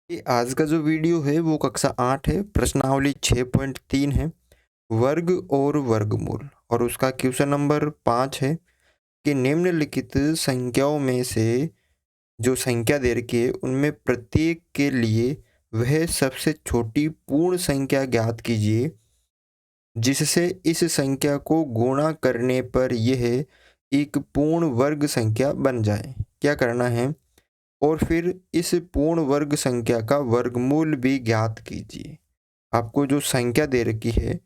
ये आज का जो वीडियो है वो कक्षा 8 है, प्रश्नावली 6.3 है, वर्ग और वर्गमूल और उसका क्वेश्चन नंबर 5 है कि निम्नलिखित संख्याओं में से जो संख्या दे रखी है उनमें प्रत्येक के लिए वह सबसे छोटी पूर्ण संख्या ज्ञात कीजिए जिससे इस संख्या को गुणा करने पर यह एक पूर्ण वर्ग संख्या बन जाए। क्या करना है? और फिर इस पूर्ण वर्ग संख्या का वर्गमूल भी ज्ञात कीजिए। आपको जो संख्या दे रखी है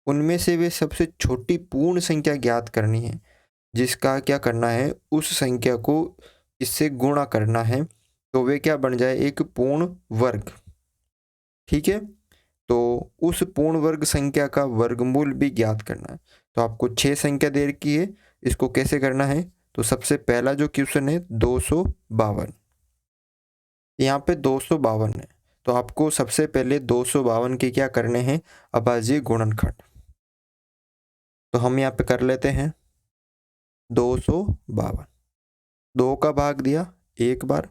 उनमें से वे सबसे छोटी पूर्ण संख्या ज्ञात करनी है, जिसका क्या करना है, उस संख्या को इससे गुणा करना है तो वे क्या बन जाए, एक पूर्ण वर्ग। ठीक है, तो उस पूर्ण वर्ग संख्या का वर्गमूल भी ज्ञात करना है। तो आपको 6 संख्या दे रखी है, इसको कैसे करना है? तो सबसे पहला जो क्वेश्चन है 252, यहाँ पे 252 है, तो आपको सबसे पहले 252 के क्या करने हैं, अभाज्य गुणनखंड। तो हम यहाँ पे कर लेते हैं 252, 2 का भाग दिया 1 बार,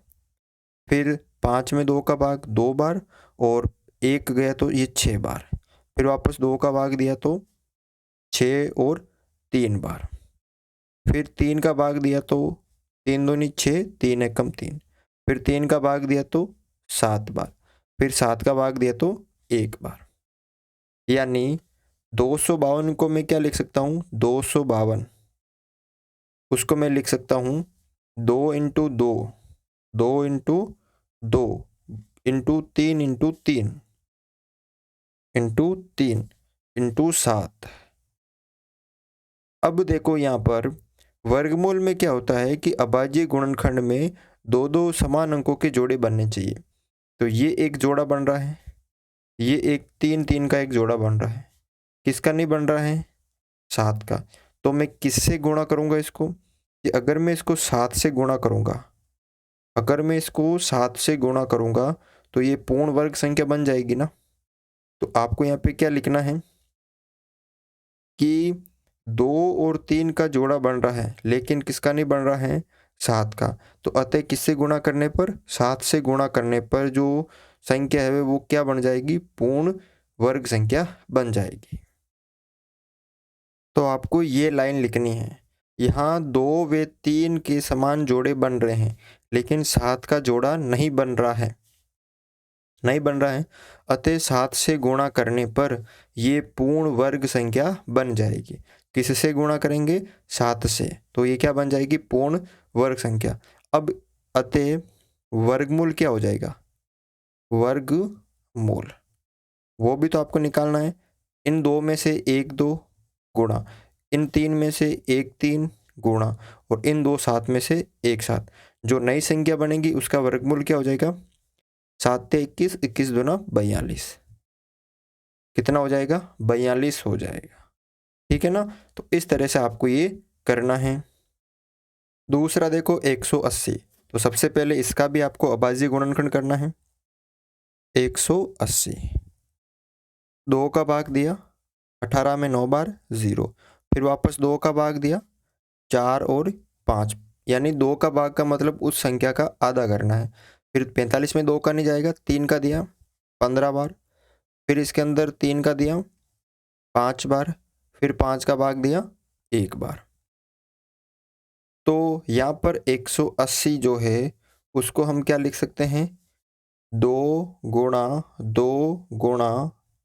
फिर 5 में 2 का भाग 2 बार और 1 गया तो ये 6 बार, फिर वापस 2 का भाग दिया तो 6 और 3 बार, फिर 3 का भाग दिया तो 3 दूनी 6, 3 एकम 3, फिर 3 का भाग दिया तो 7 बार, फिर 7 का भाग दिया तो 1 बार। यानी 252 को मैं क्या लिख सकता हूँ, 252 उसको मैं लिख सकता हूँ 2 into 2, 2 into 2 into 3 into 3 into 3 into 7। अब देखो यहाँ पर वर्गमूल में क्या होता है कि अभाज्य गुणनखंड में दो दो समान अंकों के जोड़े बनने चाहिए। तो ये एक जोड़ा बन रहा है, ये एक 3 3 का एक जोड़ा बन रहा है। किसका नहीं बन रहा है? 7 का। तो मैं किससे गुणा करूंगा इसको? कि अगर मैं इसको 7 से गुणा करूंगा, अगर मैं इसको 7 से गुणा करूंगा तो ये पूर्ण वर्ग संख्या बन जाएगी ना। तो आपको यहाँ पे क्या लिखना है कि 2 और 3 का जोड़ा बन रहा है, लेकिन किसका नहीं बन रहा है? 7 का। तो अतः किससे गुणा करने पर? 7 से गुणा करने पर जो संख्या है वो क्या बन जाएगी? पूर्ण वर्ग संख्या बन जाएगी। तो आपको ये लाइन लिखनी है, यहाँ 2 व 3 के समान जोड़े बन रहे हैं, लेकिन 7 का जोड़ा नहीं बन रहा है, नहीं बन रहा है। अतः 7 से गुणा करने पर ये पूर्ण वर्ग संख्या बन जाएगी। किससे गुणा करेंगे? 7 से। तो ये क्या बन जाएगी? पूर्ण वर्ग संख्या। अब अतः वर्गमूल क्या हो जाएगा? वर्गमूल वो भी तो आपको निकालना है। इन 2 में से 1 2 गुणा, इन 3 में से 1 3 गुणा और इन 2 7 में से 1 7। जो नई संख्या बनेगी उसका वर्गमूल क्या हो जाएगा? 7 ते 21, 21 दूना 42। कितना हो जाएगा? 42 हो जाएगा। ठीक है ना। तो इस तरह से आपको ये करना है। दूसरा देखो 180, तो सबसे पहले इसका भी आपको अभाज्य गुणनखंड करना है। 180, 2 का भाग दिया 18 में 9 बार 0, फिर वापस 2 का भाग दिया 4 और 5, यानी 2 का भाग का मतलब उस संख्या का आधा करना है। फिर 45 में 2 का नहीं जाएगा, 3 का दिया 15 बार, फिर इसके अंदर 3 का दिया 5 बार, फिर 5 का भाग दिया 1 बार। तो यहाँ पर 180 जो है उसको हम क्या लिख सकते हैं? 2 गुणा 2 गुणा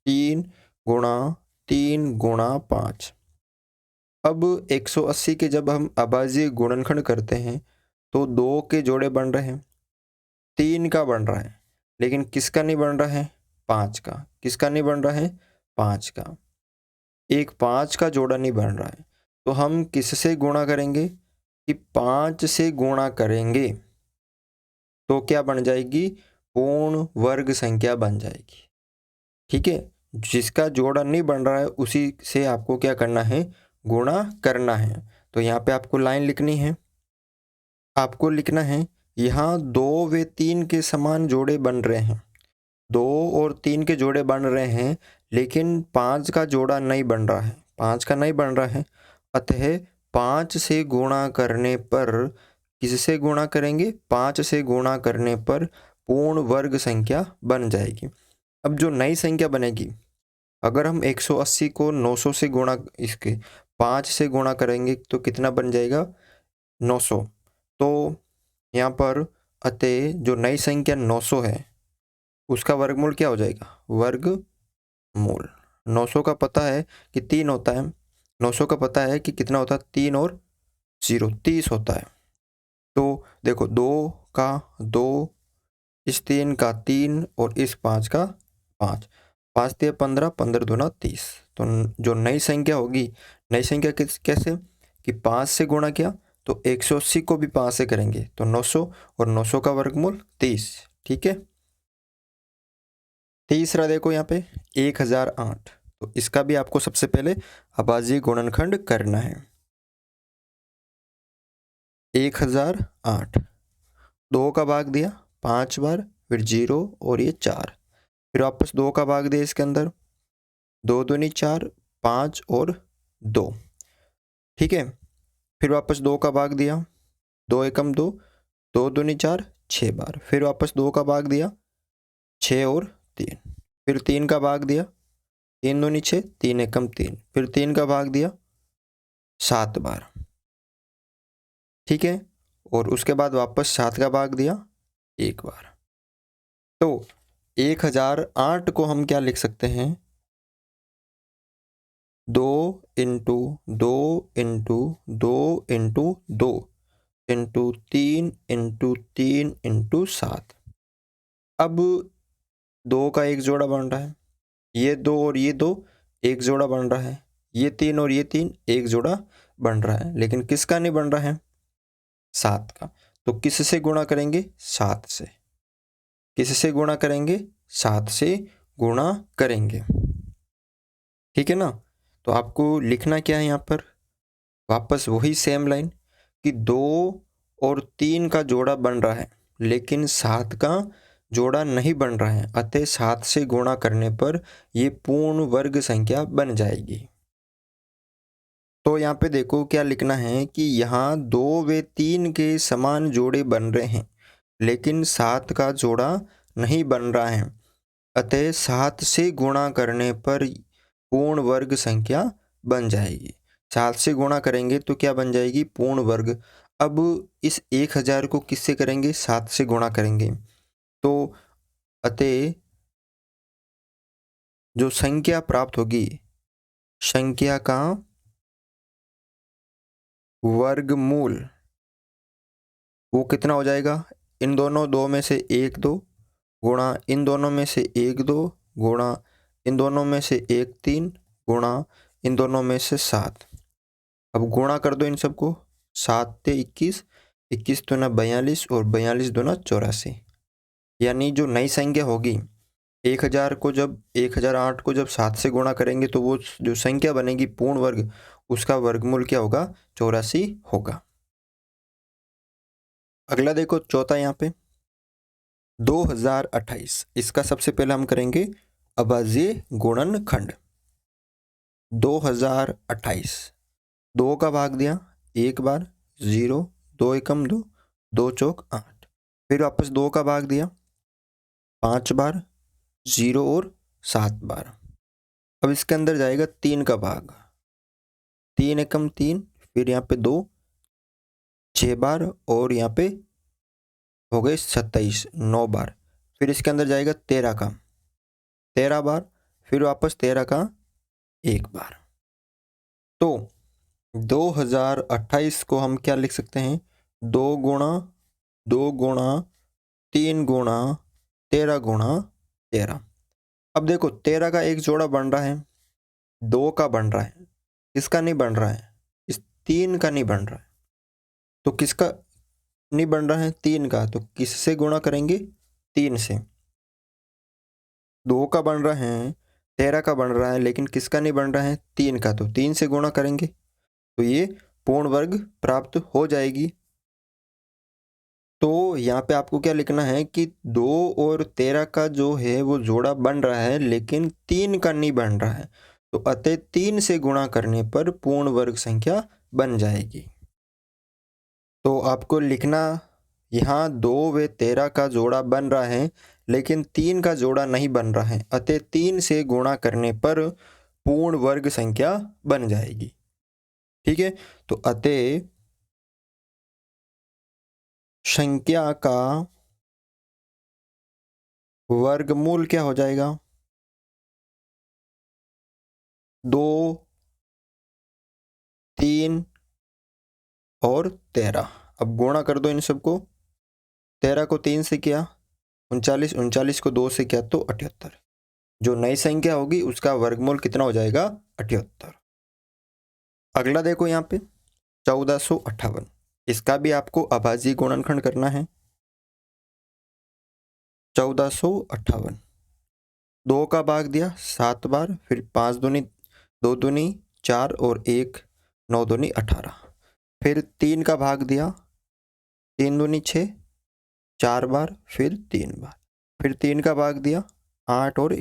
3 गुणा 3 गुणा 5। अब 180 के जब हम अभाज्य गुणनखंड करते हैं तो 2 के जोड़े बन रहे हैं, 3 का बन रहा है, लेकिन किसका नहीं बन रहा है? 5 का। किसका नहीं बन रहा है? 5 का। एक 5 का जोड़ा नहीं बन रहा है, तो हम किससे गुणा करेंगे? कि 5 से गुणा करेंगे तो क्या बन जाएगी? पूर्ण वर्ग संख्या बन जाएगी। ठीक है, जिसका जोड़ा नहीं बन रहा है उसी से आपको क्या करना है? गुणा करना है। तो यहाँ पे आपको लाइन लिखनी है, आपको लिखना है यहाँ 2 व 3 के समान जोड़े बन रहे हैं, 2 और 3 के जोड़े बन रहे हैं, लेकिन 5 का जोड़ा नहीं बन रहा है, 5 का नहीं बन रहा है। अतः 5 से गुणा करने पर, किससे गुणा करेंगे? 5 से गुणा करने पर पूर्ण वर्ग संख्या बन जाएगी। अब जो नई संख्या बनेगी, अगर हम 180 को 900 से गुणा, इसके 5 से गुणा करेंगे तो कितना बन जाएगा? 900। तो यहाँ पर अतः जो नई संख्या 900 है उसका वर्गमूल क्या हो जाएगा? वर्गमूल 900 का पता है कि 3 होता है, 900 का पता है कि कितना होता है? 3 और 0 30 होता है। तो देखो 2 का 2, इस 3 का 3 और इस 5 का 5, 5 3 15, 15 दूना 30। तो जो नई संख्या होगी, नई संख्या कैसे कि 5 से गुणा किया तो 180 को भी 5 से करेंगे तो 900, और 900 का वर्गमूल 30। ठीक है। तीसरा देखो यहाँ पे 1008, तो इसका भी आपको सबसे पहले अभाज्य गुणनखंड करना है। 1008, 2 का भाग दिया 5 बार, फिर 0 और ये 4, फिर वापस 2 का भाग दिया इसके अंदर, 2 दूनी 4, 5 और 2। ठीक है। फिर वापस 2 का भाग दिया, 2 एकम 2, 2 दूनी 4, 6 बार, फिर वापस 2 का भाग दिया 6 और 3, फिर 3 का भाग दिया, 3 दूनी 6, 3 एकम 3, फिर 3 का भाग दिया 7 बार। ठीक है। और उसके बाद वापस 7 का भाग दिया 1 बार। तो 1008 को हम क्या लिख सकते हैं? 2 into 2 into 2 into 2 into 3 into 3 into 7। अब 2 का एक जोड़ा बन रहा है, ये 2 और ये 2 एक जोड़ा बन रहा है, ये 3 और ये 3 एक जोड़ा बन रहा है, लेकिन किसका नहीं बन रहा है? 7 का। तो किससे गुणा करेंगे? 7 से। किससे गुणा करेंगे? 7 से गुणा करेंगे। ठीक है ना। तो आपको लिखना क्या है यहाँ पर? वापस वही सेम लाइन कि 2 और 3 का जोड़ा बन रहा है लेकिन 7 का जोड़ा नहीं बन रहा है, अतः 7 से गुणा करने पर ये पूर्ण वर्ग संख्या बन जाएगी। तो यहाँ पे देखो क्या लिखना है कि यहाँ 2 व 3 के समान जोड़े बन रहे हैं लेकिन 7 का जोड़ा नहीं बन रहा है, अतः 7 से गुणा करने पर पूर्ण वर्ग संख्या बन जाएगी। 7 से गुणा करेंगे तो क्या बन जाएगी? पूर्ण वर्ग। अब इस 1000 को किससे करेंगे? 7 से गुणा करेंगे। तो अतः जो संख्या प्राप्त होगी, संख्या का वर्गमूल, वो कितना हो जाएगा? इन दोनों 2 में से 1 2 गुणा इन दोनों में से 1 2 गुणा इन दोनों में से 1 3 गुणा इन दोनों में से 7। अब गुणा कर दो इन सबको, 7 ते 21, 21 दूना 42 और 42 दूना 84। यानी जो नई संख्या होगी 1008 को जब 7 से गुणा करेंगे तो वो जो संख्या बनेगी पूर्ण वर्ग, उसका वर्गमूल क्या होगा? 84 होगा। अगला देखो चौथा यहाँ पे 2028, इसका सबसे पहले हम करेंगे अभाज्य गुणनखंड। 2028, 2 का भाग दिया 1 बार, 0, 2 एकम 2, 2 चौक 8, फिर वापस 2 का भाग दिया 5 बार, 0 और 7 बार। अब इसके अंदर जाएगा 3 का भाग, 3 एकम 3, फिर यहाँ पे 2 6 बार और यहाँ पे हो गए 27 9 बार, फिर इसके अंदर जाएगा 13 का 13 बार, फिर वापस 13 का 1 बार। तो 2028 को हम क्या लिख सकते हैं? 2 गुणा 2 गुणा 3 गुणा 13 गुणा 13। अब देखो 13 का एक जोड़ा बन रहा है, 2 का बन रहा है, इसका नहीं बन रहा है, इस 3 का नहीं बन रहा है। तो किसका नहीं बन रहा है? 3 का। तो किससे गुणा करेंगे? 3 से। 2 का बन रहा है, 13 का बन रहा है, लेकिन किसका नहीं बन रहा है? 3 का। तो 3 से गुणा करेंगे तो ये पूर्ण वर्ग प्राप्त हो जाएगी। तो यहाँ पे आपको क्या लिखना है कि 2 और 13 का जो है वो जोड़ा बन रहा है लेकिन 3 का नहीं बन रहा है, तो अतः 3 से गुणा करने पर पूर्ण वर्ग संख्या बन जाएगी। तो आपको लिखना यहाँ 2 व 13 का जोड़ा बन रहा है लेकिन 3 का जोड़ा नहीं बन रहा है, अतः 3 से गुणा करने पर पूर्ण वर्ग संख्या बन जाएगी। ठीक है, तो अतः संख्या का वर्गमूल क्या हो जाएगा? 2, 3 और 13। अब गुणा कर दो इन सबको। 13 को 3 से किया 39, 39 को 2 से किया तो 78। जो नई संख्या होगी उसका वर्गमूल कितना हो जाएगा? 78। अगला देखो यहाँ पे 1458। इसका भी आपको अभाज्य गुणनखंड करना है। 1458 2 का भाग दिया 7 बार, फिर 5 दूनी 2 दूनी 4 और 1 9 दूनी 18। फिर 3 का भाग दिया 3 दूनी 6 4 बार, फिर 3 बार। फिर 3 का भाग दिया 8 और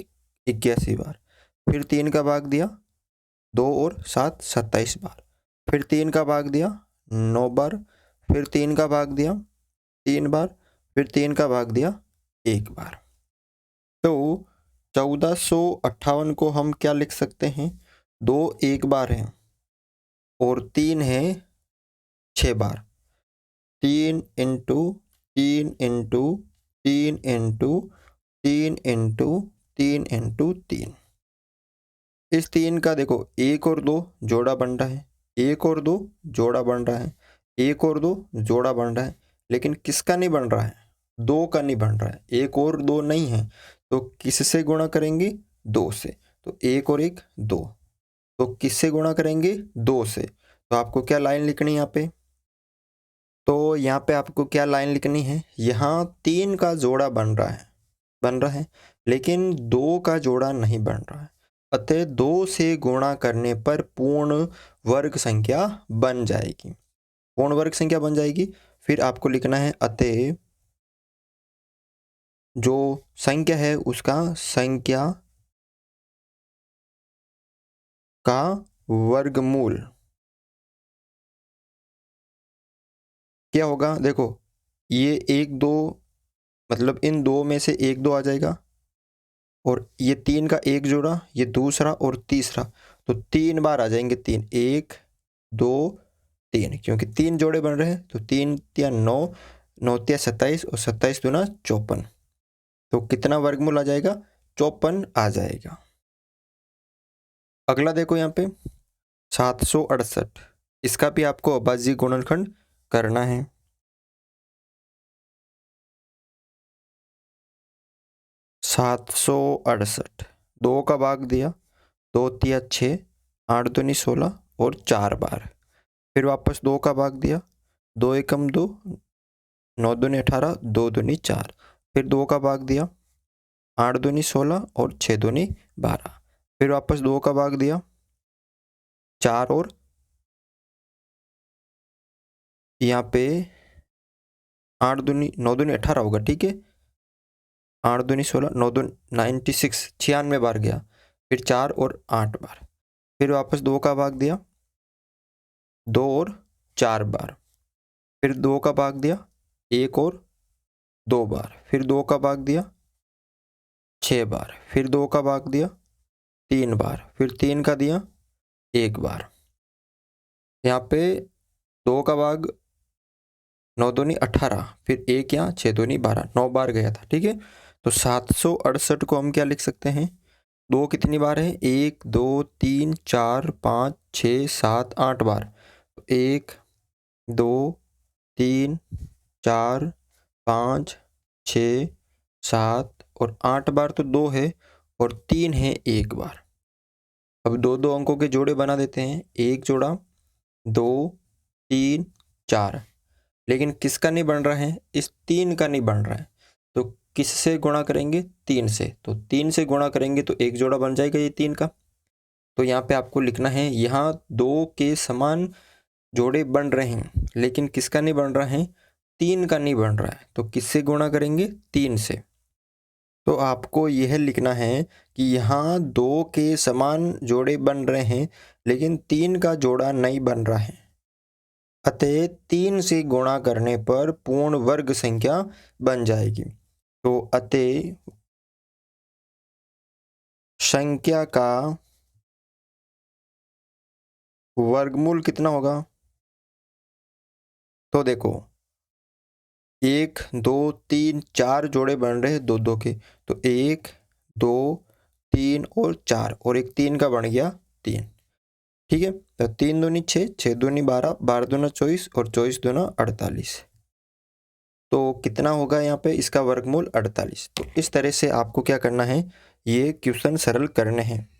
81 बार। फिर 3 का भाग दिया 2 और 7 27 बार। फिर 3 का भाग दिया 9 बार। फिर 3 का भाग दिया 3 बार। फिर 3 का भाग दिया 1 बार। तो 1458 को हम क्या लिख सकते हैं? 2 1 बार है और 3 है 6 बार। 3 into 3 into 3 into 3 into 3 into 3। इस 3 का देखो 1 और 2 जोड़ा बन रहा है, 1 और 2 जोड़ा बन रहा है, 1 और 2 जोड़ा बन रहा है, लेकिन किसका नहीं बन रहा है? 2 का नहीं बन रहा है। 1 और 2 नहीं है तो किससे गुणा करेंगे? 2 से। तो 1 और 1 2। तो किससे गुणा करेंगे? 2 से। तो आपको क्या लाइन लिखनी है यहाँ पे? तो यहाँ पे आपको क्या लाइन लिखनी है? यहाँ 3 का जोड़ा बन रहा है लेकिन 2 का जोड़ा नहीं बन रहा है, अतः 2 से गुणा करने पर पूर्ण वर्ग संख्या बन जाएगी। पूर्ण वर्ग संख्या बन जाएगी। फिर आपको लिखना है अतः जो संख्या है उसका संख्या का वर्गमूल क्या होगा? देखो ये 1 2 मतलब इन 2 में से 1 2 आ जाएगा और ये 3 का एक जोड़ा, ये दूसरा और तीसरा, तो 3 बार आ जाएंगे 3। 1 2 3, क्योंकि 3 जोड़े बन रहे हैं तो 3 या 9 9 या 27 और 27 दूना 54। तो कितना वर्गमूल आ जाएगा? 54 आ जाएगा। अगला देखो यहाँ पे 768। इसका भी आपको अभाज्य गुणनखंड करना है। 768 2 का भाग दिया 2 तिया 6 8 दूनी 16 और 4 बार। फिर वापस 2 का भाग दिया 2 एकम 2 9 दूनी 18 2 दूनी 4। फिर 2 का भाग दिया 8 दूनी 16 और 6 दूनी 12। फिर वापस 2 का भाग दिया 4 और यहाँ पे 8 दूनी 9 दूनी 18 होगा, ठीक है। 8 दूनी 16 9 दूनी 96 96 बार गया। फिर 4 और 8 बार। फिर वापस 2 का भाग दिया 2 और 4 बार। फिर 2 का भाग दिया 1 और 2 बार। फिर 2 का भाग दिया 6 बार। फिर 2 का भाग दिया 3 बार। फिर 3 का दिया 1 बार। यहाँ पे 2 का भाग 9 दूनी 18, फिर 1 यहाँ 6 दूनी 12, 9 बार गया था, ठीक है। तो 768 को हम क्या लिख सकते हैं? 2 कितनी बार है? 1 2 3 4 5 6 7 8 बार। 1 2 3 4 5 6 7 और 8 बार तो 2 है और 3 है 1 बार। अब 2 2 अंकों के जोड़े बना देते हैं। 1 जोड़ा 2 3 4, लेकिन किसका नहीं बन रहा है? इस 3 का नहीं बन रहा है। तो किससे गुणा करेंगे? 3 से। तो 3 से गुणा करेंगे तो एक जोड़ा बन जाएगा ये 3 का। तो यहाँ पे आपको लिखना है यहाँ 2 के समान जोड़े बन रहे हैं लेकिन किसका नहीं बन रहा है? 3 का नहीं बन रहा है। तो किससे गुणा करेंगे? 3 से। तो आपको यह लिखना है कि यहाँ 2 के समान जोड़े बन रहे हैं लेकिन 3 का जोड़ा नहीं बन रहा है। अतः 3 से गुणा करने पर पूर्ण वर्ग संख्या बन जाएगी। तो अतः संख्या का वर्गमूल कितना होगा? तो देखो 1 2 3 4 जोड़े बन रहे हैं 2 2 के, तो 1 2 3 और 4 और एक 3 का बन गया 3। ठीक है, तो 3 दूनी 6, 6 दूनी 12, 12 दूना 24 और 24 दूना 48। तो कितना होगा यहाँ पे इसका वर्गमूल 48। तो इस तरह से आपको क्या करना है, ये क्वेश्चन सरल करने हैं।